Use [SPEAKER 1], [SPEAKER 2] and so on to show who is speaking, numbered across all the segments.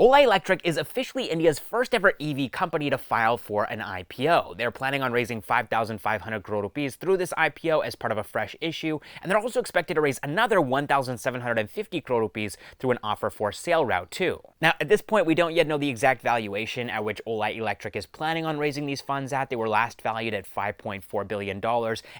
[SPEAKER 1] Ola Electric is officially India's first ever EV company to file for an IPO. They're planning on raising 5,500 crore rupees through this IPO as part of a fresh issue, and they're also expected to raise another 1,750 crore rupees through an offer for sale route too. Now, at this point, we don't yet know the exact valuation at which Ola Electric is planning on raising these funds at. They were last valued at $5.4 billion,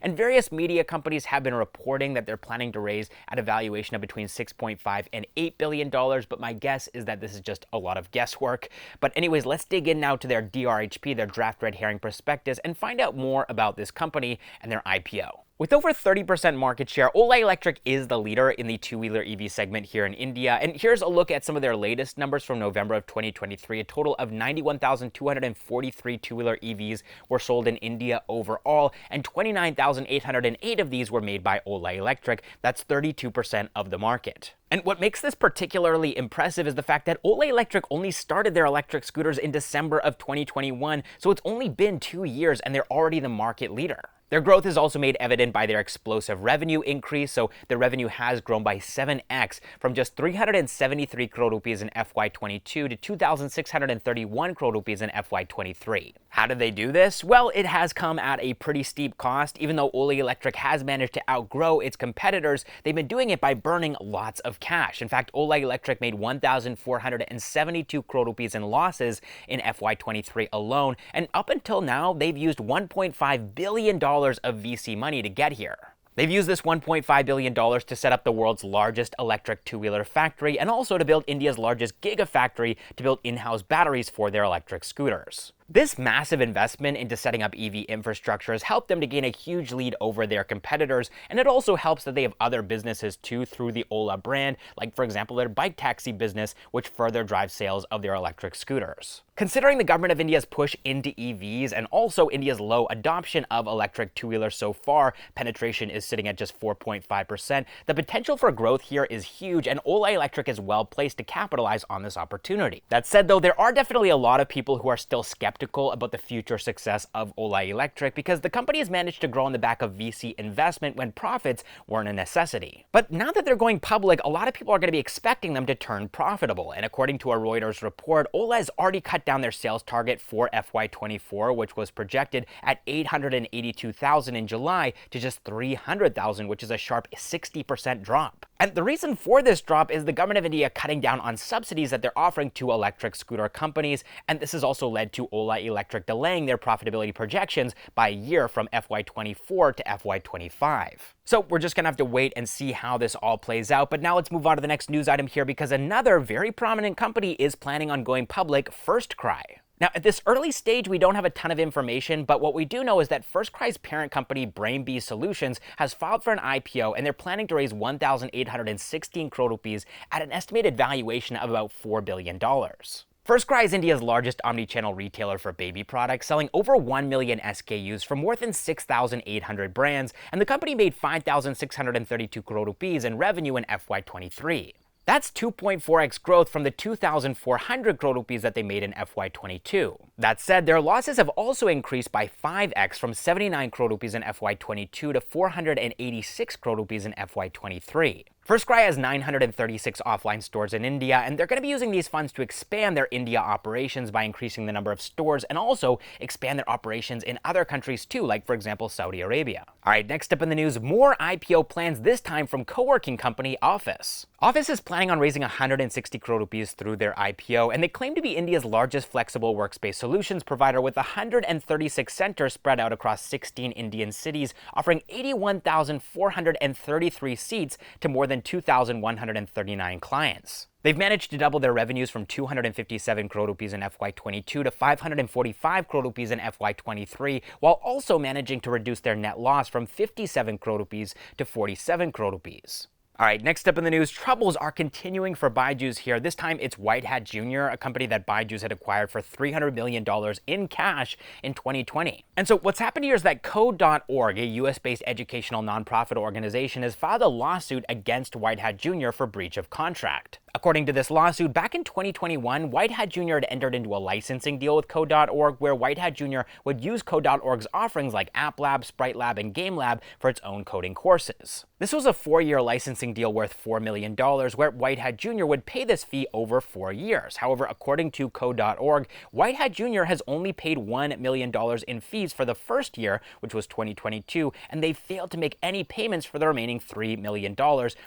[SPEAKER 1] and various media companies have been reporting that they're planning to raise at a valuation of between $6.5 and $8 billion, but my guess is that this is just a lot of guesswork. But anyways, let's dig in now to their DRHP, their draft red herring prospectus, and find out more about this company and their IPO. With over 30% market share, Ola Electric is the leader in the two-wheeler EV segment here in India. And here's a look at some of their latest numbers from November of 2023. A total of 91,243 two-wheeler EVs were sold in India overall, and 29,808 of these were made by Ola Electric. That's 32% of the market. And what makes this particularly impressive is the fact that Ola Electric only started their electric scooters in December of 2021, so it's only been 2 years and they're already the market leader. Their growth is also made evident by their explosive revenue increase, so their revenue has grown by 7x from just 373 crore rupees in FY22 to 2,631 crore rupees in FY23. How did they do this? Well, it has come at a pretty steep cost. Even though Ola Electric has managed to outgrow its competitors, they've been doing it by burning lots of cash. In fact, Ola Electric made 1,472 crore rupees in losses in FY23 alone, and up until now, they've used $1.5 billion of VC money to get here. They've used this $1.5 billion to set up the world's largest electric two-wheeler factory and also to build India's largest gigafactory to build in-house batteries for their electric scooters. This massive investment into setting up EV infrastructure has helped them to gain a huge lead over their competitors, and it also helps that they have other businesses too through the Ola brand, like for example their bike taxi business, which further drives sales of their electric scooters. Considering the government of India's push into EVs and also India's low adoption of electric two-wheelers so far, penetration is sitting at just 4.5%, the potential for growth here is huge, and Ola Electric is well placed to capitalize on this opportunity. That said though, there are definitely a lot of people who are still skeptical about the future success of Ola Electric because the company has managed to grow on the back of VC investment when profits weren't a necessity. But now that they're going public, a lot of people are going to be expecting them to turn profitable. And according to a Reuters report, Ola has already cut down their sales target for FY24, which was projected at 882,000 in July, to just 300,000, which is a sharp 60% drop. And the reason for this drop is the government of India cutting down on subsidies that they're offering to electric scooter companies, and this has also led to Ola Electric delaying their profitability projections by a year from FY24 to FY25. So we're just gonna have to wait and see how this all plays out. But now let's move on to the next news item here, because another very prominent company is planning on going public, FirstCry. Now, at this early stage, we don't have a ton of information, but what we do know is that FirstCry's parent company, Brainbees Solutions, has filed for an IPO, and they're planning to raise 1,816 crore rupees at an estimated valuation of about $4 billion. FirstCry is India's largest omni-channel retailer for baby products, selling over 1 million SKUs from more than 6,800 brands, and the company made 5,632 crore rupees in revenue in FY23. That's 2.4x growth from the 2,400 crore rupees that they made in FY22. That said, their losses have also increased by 5x from 79 crore rupees in FY22 to 486 crore rupees in FY23. FirstCry has 936 offline stores in India, and they're going to be using these funds to expand their India operations by increasing the number of stores and also expand their operations in other countries too, like for example Saudi Arabia. Alright, next up in the news, more IPO plans, this time from co-working company Awfis. Awfis is planning on raising 160 crore rupees through their IPO, and they claim to be India's largest flexible workspace solutions provider with 136 centers spread out across 16 Indian cities, offering 81,433 seats to more than 2,139 clients. They've managed to double their revenues from 257 crore rupees in FY22 to 545 crore rupees in FY23, while also managing to reduce their net loss from 57 crore rupees to 47 crore rupees. Alright, next up in the news, troubles are continuing for Byju's here. This time it's WhiteHat Jr., a company that Byju's had acquired for $300 million in cash in 2020. And so what's happened here is that Code.org, a US-based educational nonprofit organization, has filed a lawsuit against WhiteHat Jr. for breach of contract. According to this lawsuit, back in 2021, WhiteHat Jr. had entered into a licensing deal with Code.org, where WhiteHat Jr. would use Code.org's offerings like App Lab, Sprite Lab, and Game Lab for its own coding courses. This was a 4-year licensing licensing deal worth $4 million, where WhiteHat Jr. would pay this fee over 4 years. However, according to code.org, WhiteHat Jr. has only paid $1 million in fees for the first year, which was 2022, and they failed to make any payments for the remaining $3 million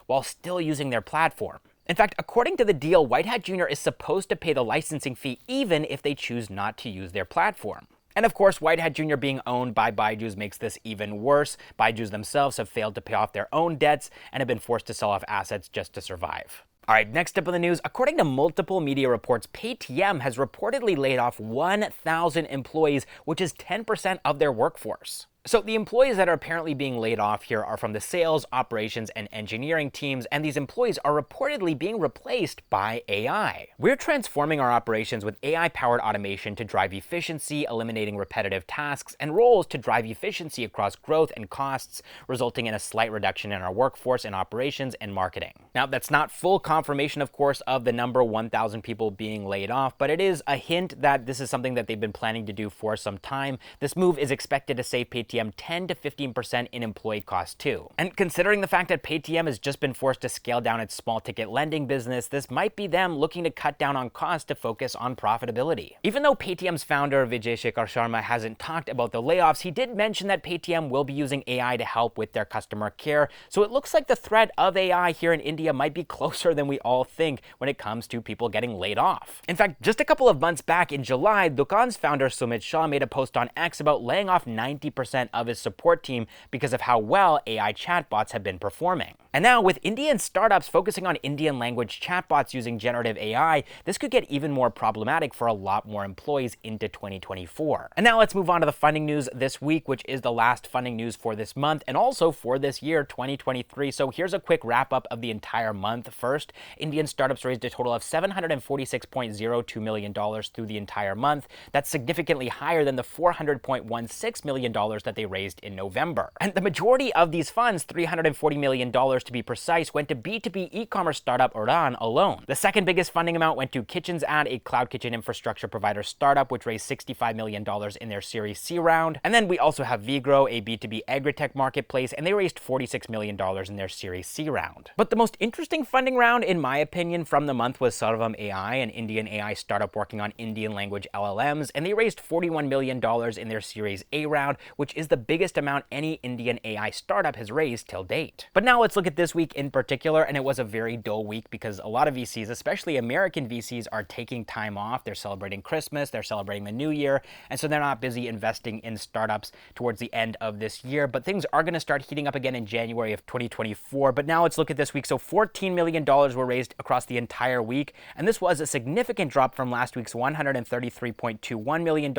[SPEAKER 1] while still using their platform. In fact, according to the deal, WhiteHat Jr. is supposed to pay the licensing fee even if they choose not to use their platform. And of course, WhiteHat Jr. being owned by Byju's makes this even worse. Byju's themselves have failed to pay off their own debts and have been forced to sell off assets just to survive. All right, next up in the news, according to multiple media reports, Paytm has reportedly laid off 1,000 employees, which is 10% of their workforce. So the employees that are apparently being laid off here are from the sales, operations, and engineering teams, and these employees are reportedly being replaced by AI. We're transforming our operations with AI-powered automation to drive efficiency, eliminating repetitive tasks and roles to drive efficiency across growth and costs, resulting in a slight reduction in our workforce in operations and marketing. Now, that's not full confirmation, of course, of the number 1,000 people being laid off, but it is a hint that this is something that they've been planning to do for some time. This move is expected to save Paytm 10 to 15% in employee costs too. And considering the fact that Paytm has just been forced to scale down its small ticket lending business, this might be them looking to cut down on costs to focus on profitability. Even though Paytm's founder Vijay Shekhar Sharma hasn't talked about the layoffs, he did mention that Paytm will be using AI to help with their customer care. So it looks like the threat of AI here in India might be closer than we all think when it comes to people getting laid off. In fact, just a couple of months back in July, Dukaan's founder Sumit Shah made a post on X about laying off 90% of his support team because of how well AI chatbots have been performing. And now, with Indian startups focusing on Indian language chatbots using generative AI, this could get even more problematic for a lot more employees into 2024. And now let's move on to the funding news this week, which is the last funding news for this month and also for this year, 2023. So here's a quick wrap up of the entire month. First, Indian startups raised a total of $746.02 million through the entire month. That's significantly higher than the $400.16 million that they raised in November. And the majority of these funds, $340 million to be precise, went to B2B e-commerce startup Udaan alone. The second biggest funding amount went to Kitchens Ad, a cloud kitchen infrastructure provider startup, which raised $65 million in their Series C round. And then we also have Vigro, a B2B agritech marketplace, and they raised $46 million in their Series C round. But the most interesting funding round, in my opinion, from the month was Sarvam AI, an Indian AI startup working on Indian language LLMs, and they raised $41 million in their Series A round, which is the biggest amount any Indian AI startup has raised till date. But now let's look at this week in particular, and it was a very dull week because a lot of VCs, especially American VCs, are taking time off. They're celebrating Christmas, they're celebrating the new year, and so they're not busy investing in startups towards the end of this year. But things are going to start heating up again in January of 2024. But now let's look at this week. So $14 million were raised across the entire week, and this was a significant drop from last week's $133.21 million.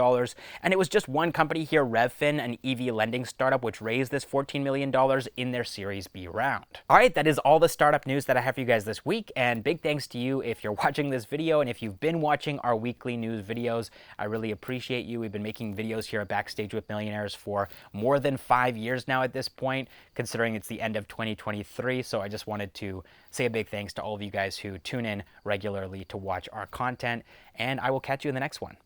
[SPEAKER 1] And it was just one company here, Revfin, an EV lending startup, which raised this $14 million in their Series B round. All right, that is all the startup news that I have for you guys this week, and big thanks to you if you're watching this video, and if you've been watching our weekly news videos, I really appreciate you. We've been making videos here at Backstage with Millionaires for more than 5 years now at this point, considering it's the end of 2023, so I just wanted to say a big thanks to all of you guys who tune in regularly to watch our content, and I will catch you in the next one.